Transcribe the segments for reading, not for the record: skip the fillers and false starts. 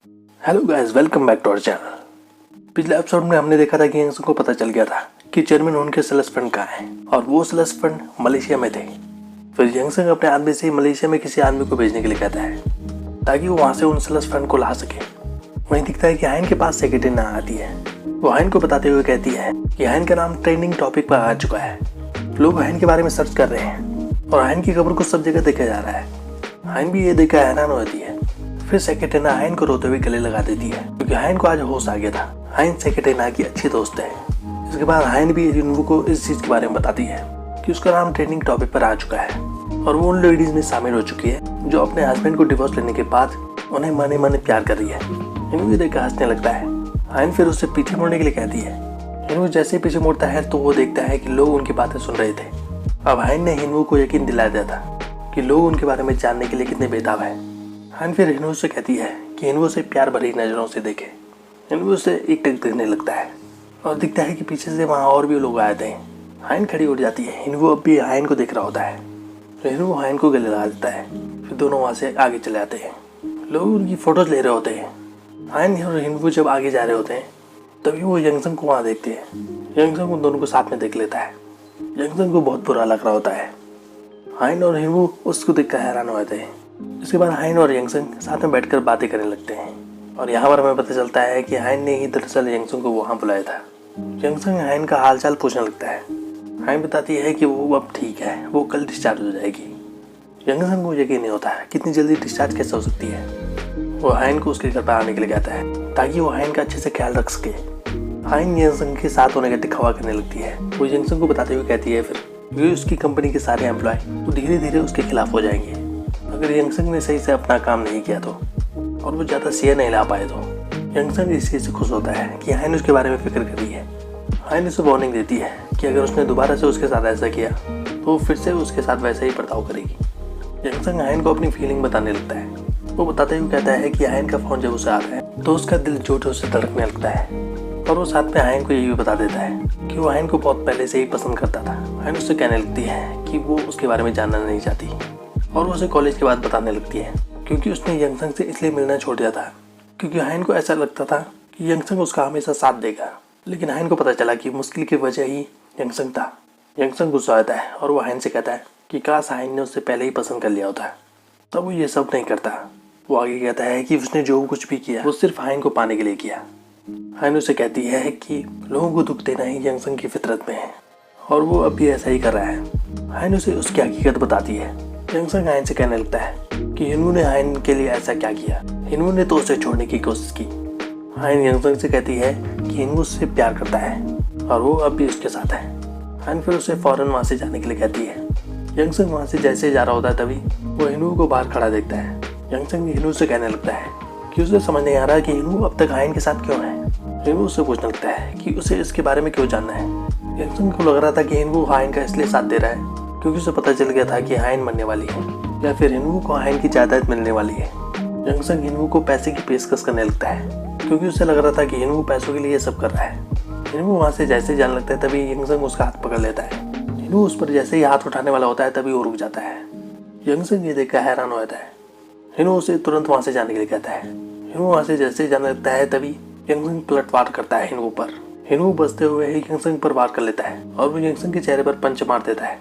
Hello guys, welcome back to our channel. पिछले episode में हमने देखा था कि यंगसन को पता चल गया था कि चेयरमैन उनके सेल्स फ्रेंड कहाँ हैं और वो सेल्स फ्रेंड मलेशिया में थे। फिर यंगसन अपने आदमी से मलेशिया में किसी आदमी को भेजने के लिए कहता है ताकि वो वहाँ से उन सेल्स फ्रेंड को ला सके। वहीं दिखता है कि हाइन के पास सेक्रेटरी ना आती है। वो हाइन को बताते हुए कहती है कि हाइन का नाम ट्रेंडिंग टॉपिक पर आ चुका है, लोग हाइन के बारे में सर्च कर रहे हैं और हाइन की खबर को सब जगह देखा जा रहा है। हाइन भी ये देखकर हैरान होती है। फिर सेक्रेटरीना हाइन को रोते हुए गले लगा देती है क्योंकि हाइन को आज होश आ गया था। हाइन सेक्रेटरीना की अच्छी दोस्त है। इसके बाद हाइन भी युनवू को इस चीज के बारे में बताती है कि उसका नाम ट्रेंडिंग टॉपिक पर आ चुका है और वो उन लेडीज में शामिल हो चुकी है जो अपने हस्बैंड को डिवोर्स लेने के बाद उन्हें मने मने प्यार कर रही है। युनवू देखकर हंसने लगता है। हाइन फिर उससे पीछे मुड़ने के लिए कहती है। युनवू जैसे पीछे मुड़ता है तो वो देखता है कि लोग उनकी बातें सुन रहे थे। अब हाइन ने युनवू को यकीन दिला दिया था कि लोग उनके बारे में जानने के लिए कितने बेताब है। हाइन फिर हिनवू से कहती है कि हिनवू से प्यार भरी नज़रों से देखे। हिनवू से एकटक देखने लगता है और दिखता है कि पीछे से वहाँ और भी लोग आए थे। हाइन खड़ी उठ जाती है। हिनवू अब भी हाइन को देख रहा होता है तो हिनवू हाइन को गले लगा देता है। फिर दोनों वहाँ से आगे चले आते हैं। लोग उनकी फ़ोटोज़ ले रहे होते हैं। हाइन और हिनवू जब आगे जा रहे होते हैं तभी वो यंगसन को वहाँ देखते हैं। यंगसन उन दोनों को साथ में देख लेता है। यंगसन को बहुत बुरा लग रहा होता है। हाइन और हिनवू उसको देखकर हैरान हो जाते हैं। इसके बाद हाइन और यंगसन साथ में बैठकर बातें करने लगते हैं और यहाँ पर हमें पता चलता है कि हाइन ने ही दरअसल यंगसन को वहाँ बुलाया था। यंगसन हाइन का हालचाल पूछने लगता है। हाइन बताती है कि वो अब ठीक है, वो कल डिस्चार्ज हो जाएगी। यंगसन को यकीन नहीं होता है कितनी जल्दी डिस्चार्ज कैसे हो सकती है। वो हाइन को उसके घर पर आने के लिए कहता है ताकि वो हाइन का अच्छे से ख्याल रख सके। हाइन यंगसन के साथ होने का दिखावा करने लगती है। वो यंगसन को बताते हुए कहती है फिर वे उसकी कंपनी के सारे एम्प्लॉय वो धीरे धीरे उसके खिलाफ हो जाएंगे अगर यंगसन ने सही से अपना काम नहीं किया तो, और वो ज़्यादा शेयर नहीं ला पाए तो। यंगसन इस चीज़ से खुश होता है कि हाइन उसके बारे में फिक्र कर रही है। हाइन उसे वार्निंग देती है कि अगर उसने दोबारा से उसके साथ ऐसा किया तो वो फिर से उसके साथ वैसे ही बर्ताव करेगी। यंगसन हाइन को अपनी फीलिंग बताने लगता है। वो बताते हुए कहता है कि हाइन का फ़ोन जब उसे आता है तो उसका दिल जोर से धड़कने लगता है और वो साथ में हाइन को यही भी बता देता है कि वो हाइन को बहुत पहले से ही पसंद करता था। हाइन उससे कहने लगती है कि वो उसके बारे में जानना नहीं चाहती और वो उसे कॉलेज के बाद बताने लगती है क्योंकि उसने यंगसन से इसलिए मिलना छोड़ दिया था क्योंकि हाइन को ऐसा लगता था कि यंगसन उसका हमेशा साथ देगा। लेकिन हाइन को पता चला कि मुश्किल की वजह ही यंगसन था। यंगसन गुस्सा आता है और वो हाइन से कहता है कि काश हाइन ने उससे पहले ही पसंद कर लिया होता, तब वो ये सब नहीं करता। वो आगे कहता है कि उसने जो कुछ भी किया वो सिर्फ हाइन को पाने के लिए किया। हाइन उसे कहती है कि लोगों को दुख देना ही यंगसन की फितरत में है और वो अब भी ऐसा ही कर रहा है। हाइन उसे उसकी हकीकत बताती है। यंगसन हाइन से कहने लगता है कि हिनवू ने हाइन के लिए ऐसा क्या किया, हिनवू ने तो उसे छोड़ने की कोशिश की। हाइन यंगसन से कहती है कि हिनवू उससे प्यार करता है और वो अब भी उसके साथ है। हाइन फिर उसे फौरन वहाँ से जाने के लिए कहती है। यंगसन वहाँ से जैसे जा रहा होता है तभी वो हिनवू को बाहर खड़ा देखता है। यंगसन हिनवू से कहने लगता है कि उसे समझ नहीं आ रहा कि हिनवू अब तक हाइन के साथ क्यों है। हिनवू उससे पूछने लगता है कि उसे इसके बारे में क्यों जानना है। यंगसन को लग रहा था कि हिनवू हाइन का इसलिए साथ दे रहा है क्योंकि उसे पता चल गया था कि हाइन मरने वाली है या फिर हिनवू को हाइन की जायदाद मिलने वाली है। यंगसन हिनवू को पैसे की पेशकश करने लगता है क्योंकि उसे लग रहा था कि हिनवू पैसों के लिए ये सब कर रहा है। हिनवू वहाँ से जैसे जाने लगता है तभी यंगसन उसका हाथ पकड़ लेता है। हिनवू उस पर जैसे ही हाथ उठाने वाला होता है तभी वो रुक जाता है। यंगसन ये देखकर हैरान हो जाता है। हिनवू उसे तुरंत वहाँ से जाने के लिए कहता है। हिनवू वहाँ से जैसे जाने लगता है तभी यंगसन पलटवार करता है हिनवू पर। हिनवू बचते हुए ही यंगसन पर वार कर लेता है और वो यंगसन के चेहरे पर पंच मार देता है।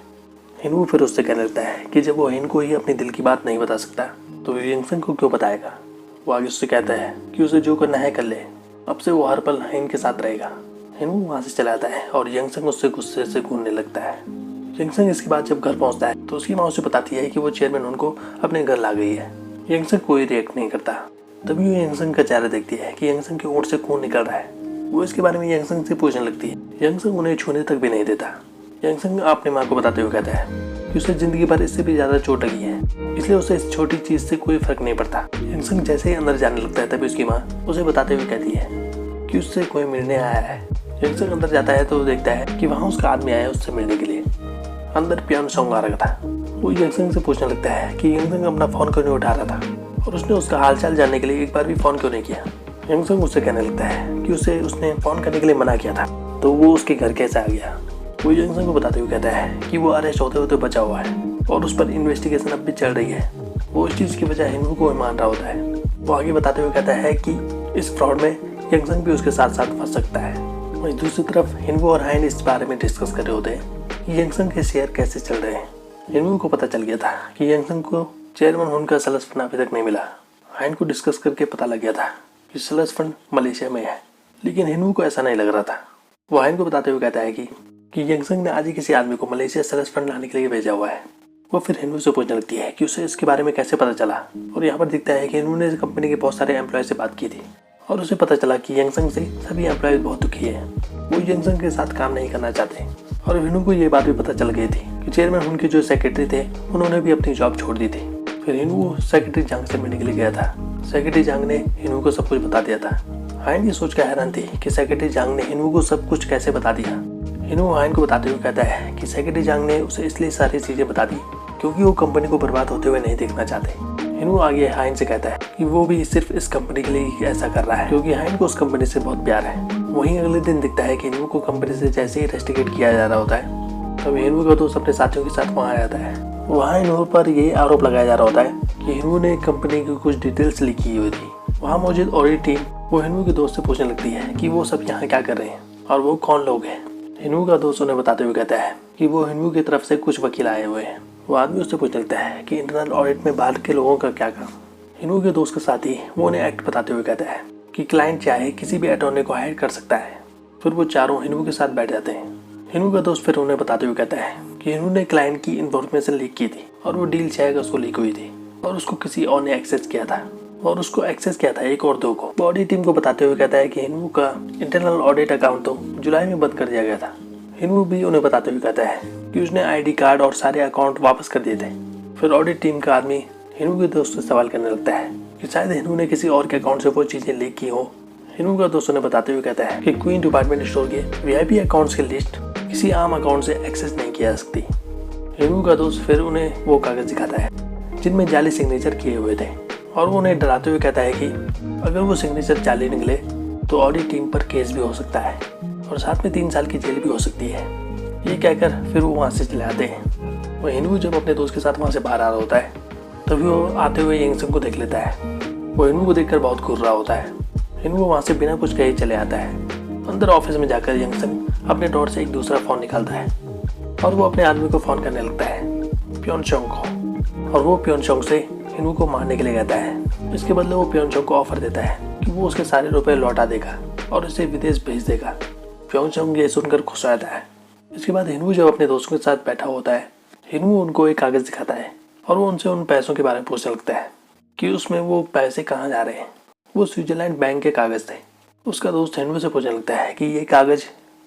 हिनवू फिर उससे कहने लगता है कि जब वो हिन को ही अपने दिल की बात नहीं बता सकता तो यंगसन को क्यों बताएगा। वो आगे उससे कहता है कि उसे जो करना है कर ले, अब से वो हर पल हिन के साथ रहेगा। हिनवू वहाँ से चला जाता है और यंगसन उससे गुस्से से घूरने लगता है। यंगसन इसके बाद जब घर पहुँचता है तो उसकी माँ उसे बताती है कि वो चेयरमैन उनको अपने घर ला गई है। यंगसन कोई रिएक्ट नहीं करता। तभी वो यंगसन का चेहरा देखती है कि यंगसन के होंठ से खून निकल रहा है। वो इसके बारे में यंगसन से पूछने लगती है। यंगसन उन्हें छूने तक भी नहीं देता। यंगसन अपनी माँ को बताते हुए कहता है कि उसे जिंदगी भर इससे भी ज़्यादा चोट लगी है, इसलिए उसे इस छोटी चीज़ से कोई फर्क नहीं पड़ता। यंगसन जैसे ही अंदर जाने लगता है तभी उसकी माँ उसे बताते हुए कहती है कि उससे कोई मिलने आया है। यंगसन अंदर जाता है तो देखता है कि वहाँ उसका आदमी आया है उससे मिलने के लिए। अंदर पियानो सॉन्ग आ रहा था। वो यंगसन से पूछने लगता है कि यंगसन अपना फ़ोन क्यों नहीं उठा रहा था और उसने उसका हालचाल जानने के लिए एक बार भी फ़ोन क्यों नहीं किया। यंगसन उससे कहने लगता है कि उसने फ़ोन करने के लिए मना किया था तो वो उसके घर कैसे आ गया। वो यंगसन को बताते हुए कहता है कि वो अरेस्ट होते होते बचा हुआ है और उस पर इन्वेस्टिगेशन अब भी चल रही है। वो इस चीज़ की वजह हिनवू को मान रहा होता है। वो आगे बताते हुए कहता है कि इस फ्रॉड में यंगसंग भी उसके साथ साथ फंस सकता है। वहीं दूसरी तरफ हिनवू और हाइन इस बारे में डिस्कस कर रहे होते हैं कि यंगसंग के शेयर कैसे चल रहे हैं। हिनवू को पता चल गया था कि यंगसंग को चेयरमैन होने का सलस फंड अभी तक नहीं मिला। हाइन को डिस्कस करके पता लग गया था कि सलस फंड मलेशिया में है, लेकिन हिनवू को ऐसा नहीं लग रहा था। वो हाइन को बताते हुए कहता है कि यंगसंग ने आज ही किसी आदमी को मलेशिया सलस फंड लाने के लिए भेजा हुआ है। वो फिर हिनवू से पूछने लगती है कि उसे इसके बारे में कैसे पता चला, और यहाँ पर दिखता है कि हिनवू ने इस कंपनी के बहुत सारे एम्प्लॉय से बात की थी और उसे पता चला कि यंगसंग से सभी एम्प्लॉय बहुत दुखी है। वो यंगसंग के साथ काम नहीं करना चाहते और हिनवू को ये बात भी पता चल गई थी कि चेयरमैन उनके जो सेक्रेटरी थे उन्होंने भी अपनी जॉब छोड़ दी थी। फिर हिनवू सेक्रेटरी जांग से मिलने के लिए गया था। सेक्रेटरी जांग ने हिनवू को सब कुछ बता दिया था। हाइन ये सोच कर हैरान थी कि सेक्रेटरी जांग ने हिनवू को सब कुछ कैसे बता दिया। हिनवू हाइन को बताते हुए कहता है कि सेक्रेटरी जांग ने उसे इसलिए सारी चीजें बता दी क्योंकि वो कंपनी को बर्बाद होते हुए नहीं देखना चाहते। हिनवू आगे हाइन से कहता है कि वो भी सिर्फ इस कंपनी के लिए ऐसा कर रहा है क्योंकि हाइन को उस कंपनी से बहुत प्यार है। वहीं अगले दिन दिखता है कि हिनवू को कंपनी से जैसे ही इन्वेस्टिगेट किया जा रहा होता है तब हिनवू का दोस्त अपने साथियों के साथ वहाँ आता है। वहाँ हिनवू पर ये आरोप लगाया जा रहा होता है कि हिनवू ने कंपनी की कुछ डिटेल्स लीक की हुई थी। वहाँ मौजूद ऑडिट टीम वो हिनवू के दोस्त से पूछने लगती है कि वो सब यहाँ क्या कर रहे हैं और वो कौन लोग हैं। हिनवू का दोस्त उन्हें बताते हुए कहता है कि वो हिनवू की तरफ से कुछ वकील आए हुए हैं। वो आदमी उससे पूछने लगता है कि इंटरनल ऑडिट में बाहर के लोगों का क्या काम। हिनवू के दोस्त के साथ ही वो उन्हें एक्ट बताते हुए कहता है कि क्लाइंट चाहे किसी भी अटॉर्नी को हायर कर सकता है। फिर वो चारों हिनवू के साथ बैठ जाते हैं। हिनवू का दोस्त फिर उन्हें बताते हुए कहता है कि हिनवू ने क्लाइंट की इन्फॉर्मेशन लीक की थी और वो डील चाहेगा उसको लीक हुई थी और उसको किसी और ने एक्सेस किया था और उसको एक्सेस किया था एक और दो को। वो ऑडिट टीम को बताते हुए कहता है कि हिनवू का इंटरनल ऑडिट अकाउंट तो जुलाई में बंद कर दिया गया था। हिनवू भी उन्हें बताते हुए कहता है कि उसने आईडी कार्ड और सारे अकाउंट वापस कर दिए थे। फिर ऑडिट टीम का आदमी हिनवू के दोस्त से सवाल करने लगता है कि शायद हिनवू ने किसी और के अकाउंट से वो चीजें लीक की हो। हिनवू का दोस्त उन्हें बताते हुए कहता है कि क्वीन डिपार्टमेंट स्टोर के वीआईपी अकाउंट्स की लिस्ट किसी आम अकाउंट से एक्सेस नहीं किया जा सकती। हिनवू का दोस्त फिर उन्हें वो कागज दिखाता है जिनमें जाली सिग्नेचर किए हुए थे और वो उन्हें डराते हुए कहता है कि अगर वो सिग्नेचर जाली निकले तो ऑडिट टीम पर केस भी हो सकता है और साथ में 3 साल की जेल भी हो सकती है। ये कहकर फिर वो वहाँ से चले आते हैं। वो हिनवू जब अपने दोस्त के साथ वहाँ से बाहर आ रहा होता है तभी वो आते हुए यंगसंग को देख लेता है। वो हिनवू को देखकर बहुत घूर रहा होता है। हिनवू वहाँ से बिना कुछ कहे चले आता है। अंदर ऑफिस में जाकर यंगसंग अपने ड्रॉर से एक दूसरा फ़ोन निकालता है और वो अपने आदमी को फ़ोन करने लगता है, प्योनचोंग को, और वो प्योनचोंग से हिनवू को मारने के लिए कहता है। इसके बदले वो प्योनचोंग को ऑफर देता है कि वो उसके सारे रुपए लौटा देगा और उसे विदेश भेज देगा। प्योनचोंग ये सुनकर खुश रहता है। इसके बाद हिनवू जब अपने दोस्तों के साथ बैठा होता है, हिनवू उनको एक कागज़ दिखाता है और वो उनसे उन पैसों के बारे में पूछने लगता है कि उसमें वो पैसे कहाँ जा रहे हैं। वो स्विट्जरलैंड बैंक के कागज़ थे। उसका दोस्त हिनवू से पूछने लगता है कि ये कागज़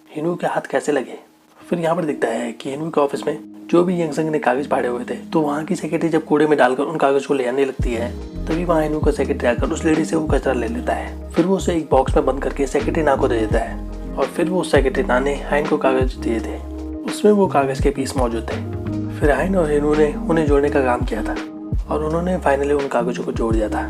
हिनवू के हाथ कैसे लगे। फिर यहाँ पर दिखता है कि हिनवू के ऑफिस में जो भी यंगसंग ने कागज़ फाड़े हुए थे तो वहाँ की सेक्रेटरी जब कूड़े में डालकर उन कागज़ को ले आने लगती है तभी वहाँ हिनवू का सेक्रेटरी आकर उस लेडी से वो कचरा ले लेता है। फिर वो उसे एक बॉक्स में बंद करके सेक्रेटरी ना को दे देता है और फिर वो सेक्रेटरी ना ने हाइन को कागज़ दिए थे। उसमें वो कागज़ के पीस मौजूद थे। फिर हाइन और हिनवू ने उन्हें जोड़ने का काम किया था और उन्होंने फाइनली उन कागज़ों को जोड़ दिया था।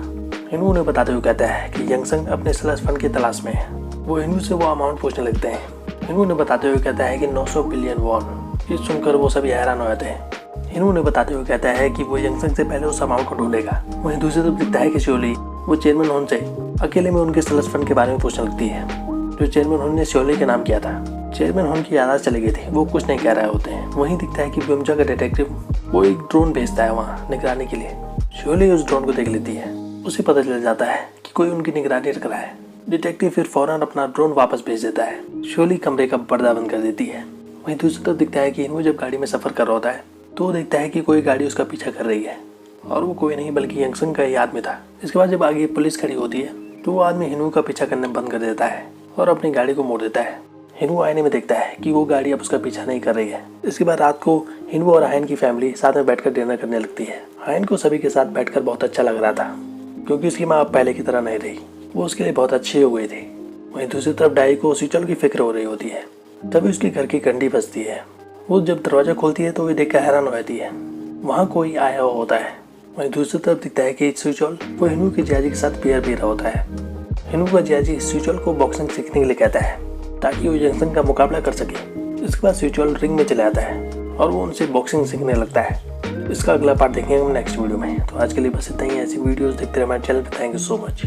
हिनवू उन्हें बताते हुए कहता है कि यंगसंग अपने स्लश फंड की तलाश में है। वो हिनवू से वो अमाउंट पूछने लगते हैं। हिनवू ने बताते हुए कहता है कि 900 बिलियन वॉन। ये सुनकर वो सभी हैरान हो जाते हैं। हिनवू ने बताते हुए कहता है कि वो यंगसंग से पहले उस अमाउंट को ढूंढेगा। वहीं दूसरी तरफ दिखता है कि श्योली वो चेयरमैन होन से अकेले में उनके स्लश फंड के बारे में पूछने लगती है जो चेयरमैन होन ने श्योली के नाम किया था। चेयरमैन होन की यादाश्त चली गई थी, वो कुछ नहीं कह रहे होते हैं। वहीं दिखता है कि ब्योमजा का डिटेक्टिव वो एक ड्रोन भेजता है वहाँ निगरानी के लिए। श्योली उस ड्रोन को देख लेती है। उसे पता चल जाता है कि कोई उनकी निगरानी रख रहा है। डिटेक्टिव फिर फौरन अपना ड्रोन वापस भेज देता है। श्योली कमरे का पर्दा बंद कर देती है। वहीं दूसरी तरफ दिखता है कि हिनवू जब गाड़ी में सफ़र कर रहा होता है तो वो देखता है कि कोई गाड़ी उसका पीछा कर रही है और वो कोई नहीं बल्कि यंगसंग का ही आदमी था। इसके बाद जब आगे पुलिस खड़ी होती है तो वो आदमी हिनवू का पीछा करने बंद कर देता है और अपनी गाड़ी को मोड़ देता है। हिनवू आईने में देखता है कि वो गाड़ी अब उसका पीछा नहीं कर रही है। इसके बाद रात को हिनवू और हाइन की फैमिली साथ में बैठकर डिनर करने लगती है। हाइन को सभी के साथ बैठकर बहुत अच्छा लग रहा था क्योंकि उसकी माँ अब पहले की तरह नहीं रही। वो उसके लिए बहुत अच्छी हो गई थी। वहीं दूसरी तरफ डाई को सिचोल की फिक्र हो रही होती है। तभी उसके घर की घंटी बजती है। वो जब दरवाज़ा खोलती है तो वो देखकर हैरान हो जाती है। वहाँ कोई आया हुआ होता है। वहीं दूसरी तरफ दिखता है कि सिचोल वो हिनवू की जियाजी के साथ बियर पी रहा होता है। हिनवू का जियाजी सिचोल को बॉक्सिंग सीखने के लिए कहता है ताकि वो यंगसंग का मुकाबला कर सके। इसके बाद सिचोल रिंग में चले आता है और वो उनसे बॉक्सिंग सीखने लगता है। इसका अगला पार्ट देखेंगे हम नेक्स्ट वीडियो में। तो आज के लिए बस इतना ही। ऐसी वीडियोस देखते रहे हमारे चैनल पे। Thank you so much.